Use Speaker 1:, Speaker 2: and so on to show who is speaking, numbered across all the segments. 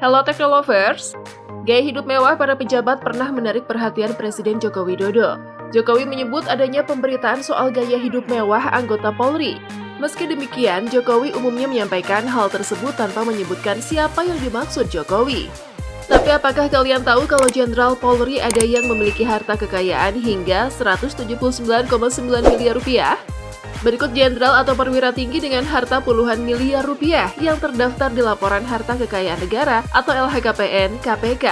Speaker 1: Hello Teknolovers, gaya hidup mewah para pejabat pernah menarik perhatian Presiden Joko Widodo. Jokowi menyebut adanya pemberitaan soal gaya hidup mewah anggota Polri. Meski demikian, Jokowi umumnya menyampaikan hal tersebut tanpa menyebutkan siapa yang dimaksud Jokowi. Tapi apakah kalian tahu kalau Jenderal Polri ada yang memiliki harta kekayaan hingga 179,9 miliar rupiah? Berikut jenderal atau perwira tinggi dengan harta puluhan miliar rupiah yang terdaftar di Laporan Harta Kekayaan Negara atau LHKPN KPK.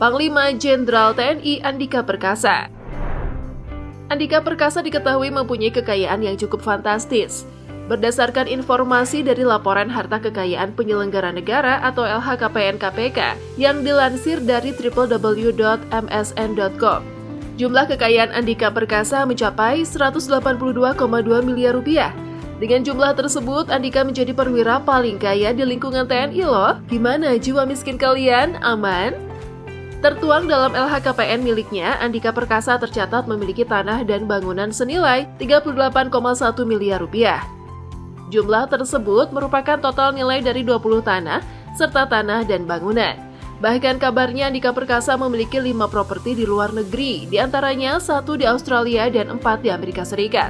Speaker 1: Panglima Jenderal TNI Andika Perkasa. Andika Perkasa diketahui mempunyai kekayaan yang cukup fantastis. Berdasarkan informasi dari Laporan Harta Kekayaan Penyelenggara Negara atau LHKPN KPK yang dilansir dari www.msn.com, jumlah kekayaan Andika Perkasa mencapai 182,2 miliar rupiah. Dengan jumlah tersebut, Andika menjadi perwira paling kaya di lingkungan TNI loh. Gimana jiwa miskin kalian? Aman? Tertuang dalam LHKPN miliknya, Andika Perkasa tercatat memiliki tanah dan bangunan senilai 38,1 miliar rupiah. Jumlah tersebut merupakan total nilai dari 20 tanah, serta tanah dan bangunan. Bahkan kabarnya Andika Perkasa memiliki 5 properti di luar negeri, diantaranya 1 di Australia dan 4 di Amerika Serikat.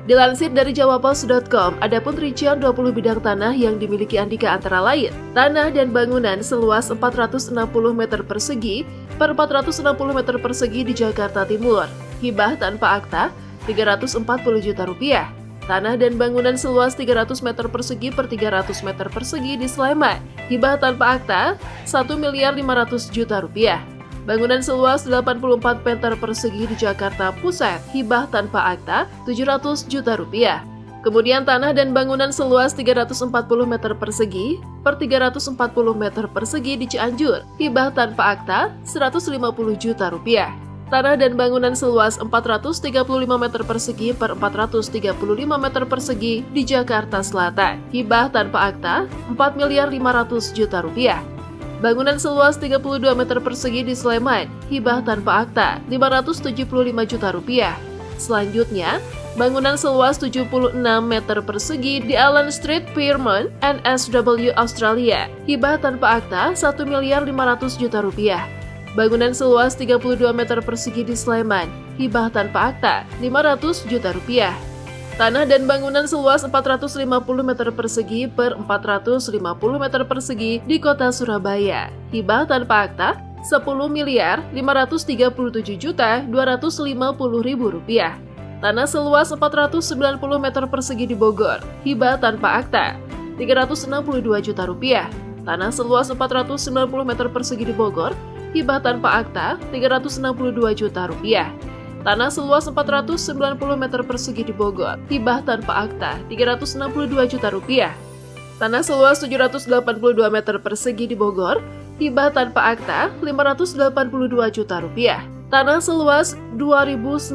Speaker 1: Dilansir dari jawapos.com, adapun rincian 20 bidang tanah yang dimiliki Andika antara lain, tanah dan bangunan seluas 460 meter persegi per 460 meter persegi di Jakarta Timur, hibah tanpa akta 340 juta rupiah. Tanah dan bangunan seluas 300 meter persegi per 300 meter persegi di Sleman, hibah tanpa akta 1 miliar 500 juta rupiah. Bangunan seluas 84 meter persegi di Jakarta Pusat, hibah tanpa akta 700 juta rupiah. Kemudian tanah dan bangunan seluas 340 meter persegi per 340 meter persegi di Cianjur, hibah tanpa akta 150 juta rupiah. Tanah dan bangunan seluas 435 meter persegi per 435 meter persegi di Jakarta Selatan, hibah tanpa akta 4 miliar 500 juta rupiah. Bangunan seluas 32 meter persegi di Sleman, hibah tanpa akta 575 juta rupiah. Selanjutnya, bangunan seluas 76 meter persegi di Allen Street, Pyrmont, NSW, Australia, hibah tanpa akta 1 miliar 500 juta rupiah. Bangunan seluas 32 meter persegi di Sleman, hibah tanpa akta 500 juta rupiah. Tanah dan bangunan seluas 450 meter persegi per 450 meter persegi di kota Surabaya, hibah tanpa akta 10 miliar 537 juta 250 ribu rupiah. Tanah seluas 490 meter persegi di Bogor, hibah tanpa akta 362 juta rupiah. Tanah seluas 490 meter persegi di Bogor, hibah tanpa akta 362 juta rupiah. Tanah seluas 490 meter persegi di Bogor, hibah tanpa akta 362 juta rupiah. Tanah seluas 782 meter persegi di Bogor, hibah tanpa akta 582 juta rupiah. Tanah seluas 2.950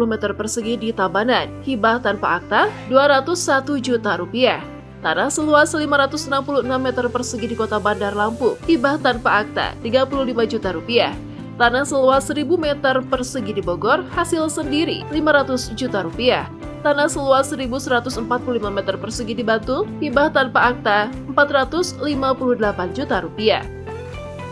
Speaker 1: meter persegi di Tabanan, hibah tanpa akta 201 juta rupiah. Tanah seluas 566 meter persegi di Kota Bandar Lampung, hibah tanpa akta 35 juta rupiah. Tanah seluas 1.000 meter persegi di Bogor, hasil sendiri 500 juta rupiah. Tanah seluas 1.145 meter persegi di Bantul, hibah tanpa akta 458 juta rupiah.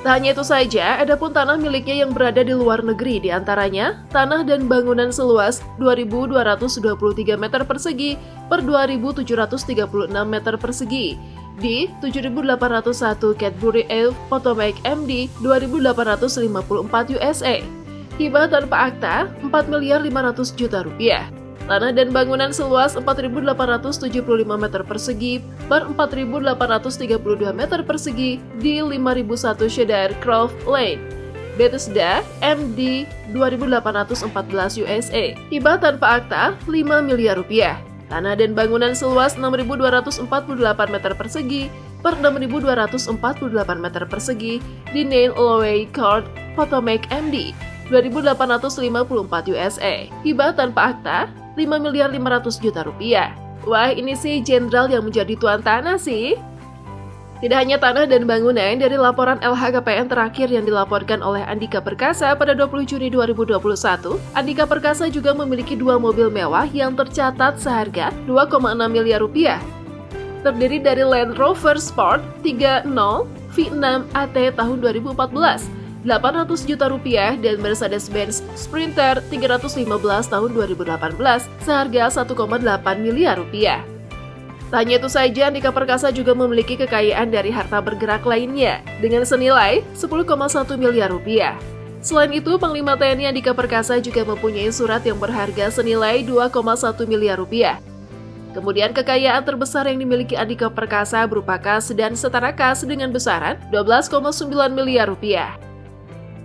Speaker 1: Tak hanya itu saja, adapun tanah miliknya yang berada di luar negeri, diantaranya tanah dan bangunan seluas 2.223 meter persegi per 2.736 meter persegi di 7.801 Cadbury Ave, Potomac MD, 2.854 USA. Hibah tanpa akta 4 miliar 500 juta rupiah. Tanah dan bangunan seluas 4.875 meter persegi per 4.832 meter persegi di 5.001 Cedar Grove Lane, Bethesda, MD, 2.814 USA. Hibah tanpa akta 5 miliar rupiah. Tanah dan bangunan seluas 6.248 meter persegi per 6.248 meter persegi di Nail Alloway Court, Potomac MD, 2.854 USA. Hibah tanpa akta 5 miliar 500 juta rupiah. Wah, ini sih jenderal yang menjadi tuan tanah sih. Tidak hanya tanah dan bangunan, dari laporan LHKPN terakhir yang dilaporkan oleh Andika Perkasa pada 20 Juni 2021, Andika Perkasa juga memiliki 2 mobil mewah yang tercatat seharga 2,6 miliar rupiah. Terdiri dari Land Rover Sport 30 V6 AT tahun 2014, 800 juta rupiah, dan Mercedes-Benz Sprinter 315 tahun 2018 seharga 1,8 miliar rupiah. Tak hanya itu saja, Andika Perkasa juga memiliki kekayaan dari harta bergerak lainnya dengan senilai 10,1 miliar rupiah. Selain itu, Panglima TNI Andika Perkasa juga mempunyai surat yang berharga senilai 2,1 miliar rupiah. Kemudian kekayaan terbesar yang dimiliki Andika Perkasa berupa kas dan setara kas dengan besaran 12,9 miliar rupiah.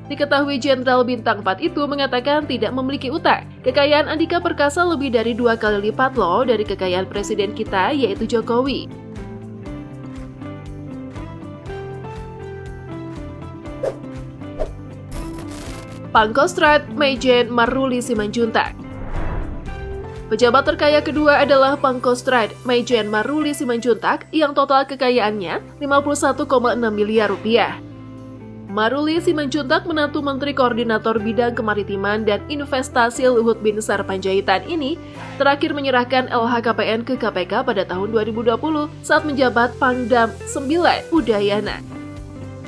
Speaker 1: Diketahui Jenderal Bintang 4 itu mengatakan tidak memiliki utang. Kekayaan Andika Perkasa lebih dari 2 kali lipat loh dari kekayaan presiden kita, yaitu Jokowi. Pangkostrat Maijen Maruli Simanjuntak. Pejabat terkaya kedua adalah Pangkostrat Maijen Maruli Simanjuntak yang total kekayaannya 51,6 miliar rupiah. Maruli Simanjuntak, menantu Menteri Koordinator Bidang Kemaritiman dan Investasi Luhut Binsar Panjaitan ini, terakhir menyerahkan LHKPN ke KPK pada tahun 2020 saat menjabat Pangdam 9 Udayana.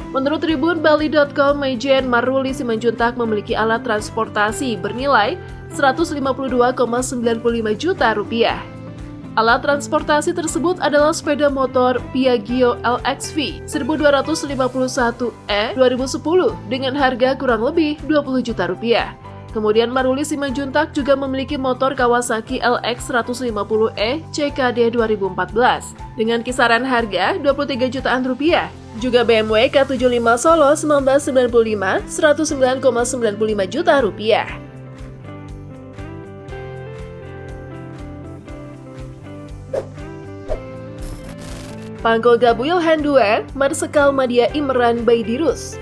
Speaker 1: Menurut Tribun Bali.com, Maijen Maruli Simanjuntak memiliki alat transportasi bernilai 152,95 juta rupiah. Alat transportasi tersebut adalah sepeda motor Piaggio LXV 1251E 2010 dengan harga kurang lebih 20 juta rupiah. Kemudian Maruli Simanjuntak juga memiliki motor Kawasaki LX 150E CKD 2014 dengan kisaran harga 23 jutaan rupiah. Juga BMW K75 Solo 1995 109,95 juta rupiah. Pangko Gabuilhan II, Marsikal Madya Imran Baidirus.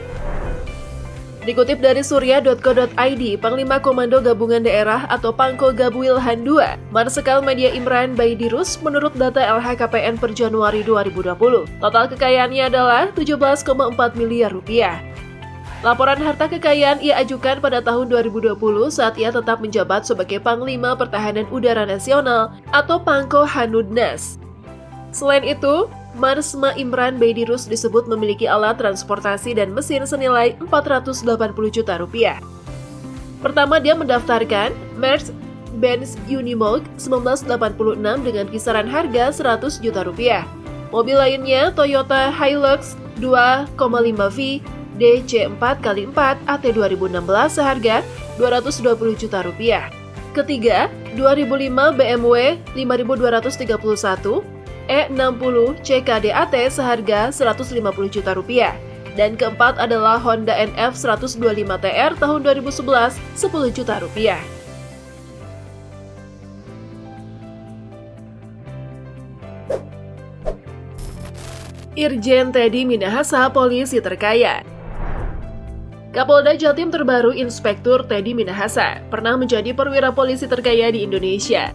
Speaker 1: Dikutip dari surya.co.id, Panglima Komando Gabungan Daerah atau Pangko Gabuilhan II, Marsikal Madya Imran Baidirus, menurut data LHKPN per Januari 2020, total kekayaannya adalah 17,4 miliar rupiah. Laporan harta kekayaan ia ajukan pada tahun 2020 saat ia tetap menjabat sebagai Panglima Pertahanan Udara Nasional atau Pangko Hanudnas. Selain itu, Marsma Imran Baidirus disebut memiliki alat transportasi dan mesin senilai 480 juta rupiah. Pertama, dia mendaftarkan Mercedes-Benz Unimog 1986 dengan kisaran harga 100 juta rupiah. Mobil lainnya Toyota Hilux 2,5V DC4x4 AT 2016 seharga 220 juta rupiah. Ketiga, 2005 BMW 5231 E60 CKDAT seharga 150 juta rupiah. Dan keempat adalah Honda NF 125 TR tahun 2011, 10 juta rupiah. Irjen Teddy Minahasa, polisi terkaya. Kapolda Jatim terbaru Inspektur Teddy Minahasa pernah menjadi perwira polisi terkaya di Indonesia.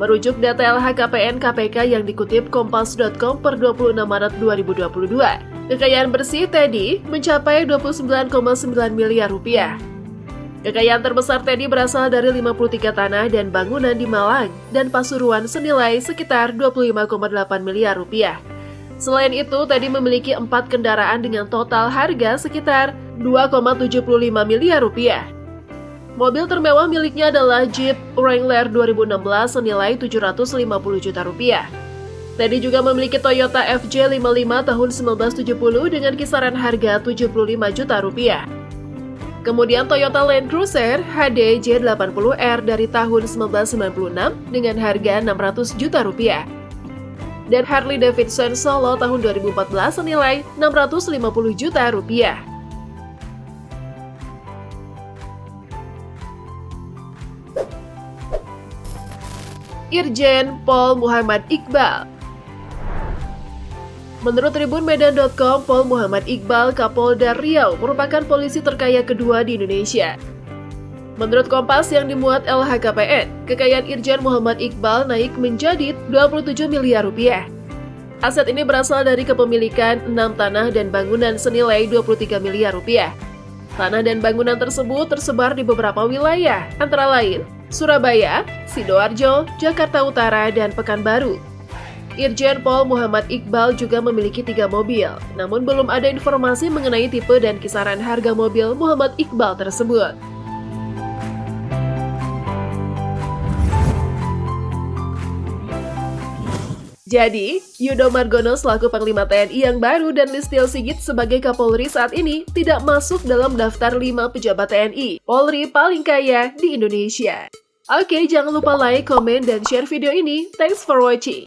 Speaker 1: Merujuk data LHKPN KPK yang dikutip Kompas.com per 26 Maret 2022, kekayaan bersih Teddy mencapai 29,9 miliar rupiah. Kekayaan terbesar Teddy berasal dari 53 tanah dan bangunan di Malang dan Pasuruan senilai sekitar 25,8 miliar rupiah. Selain itu, Teddy memiliki 4 kendaraan dengan total harga sekitar 2,75 miliar rupiah. Mobil termewah miliknya adalah Jeep Wrangler 2016 senilai 750 juta rupiah. Teddy juga memiliki Toyota FJ55 tahun 1970 dengan kisaran harga 75 juta rupiah. Kemudian Toyota Land Cruiser HD J80R dari tahun 1996 dengan harga 600 juta rupiah. Dan Harley Davidson Solo tahun 2014 senilai 650 juta rupiah. Irjen Pol Muhammad Iqbal. Menurut Tribun Medan.com, Pol Muhammad Iqbal, Kapolda Riau, merupakan polisi terkaya kedua di Indonesia. Menurut Kompas yang dimuat LHKPN, kekayaan Irjen Muhammad Iqbal naik menjadi 27 miliar rupiah. Aset ini berasal dari kepemilikan 6 tanah dan bangunan senilai 23 miliar rupiah. Tanah dan bangunan tersebut tersebar di beberapa wilayah, antara lain Surabaya, Sidoarjo, Jakarta Utara, dan Pekanbaru. Irjen Pol Muhammad Iqbal juga memiliki 3 mobil, namun belum ada informasi mengenai tipe dan kisaran harga mobil Muhammad Iqbal tersebut. Jadi, Yudo Margono selaku Panglima TNI yang baru dan Listio Sigit sebagai Kapolri saat ini tidak masuk dalam daftar 5 pejabat TNI, Polri paling kaya di Indonesia. Oke, jangan lupa like, komen, dan share video ini. Thanks for watching.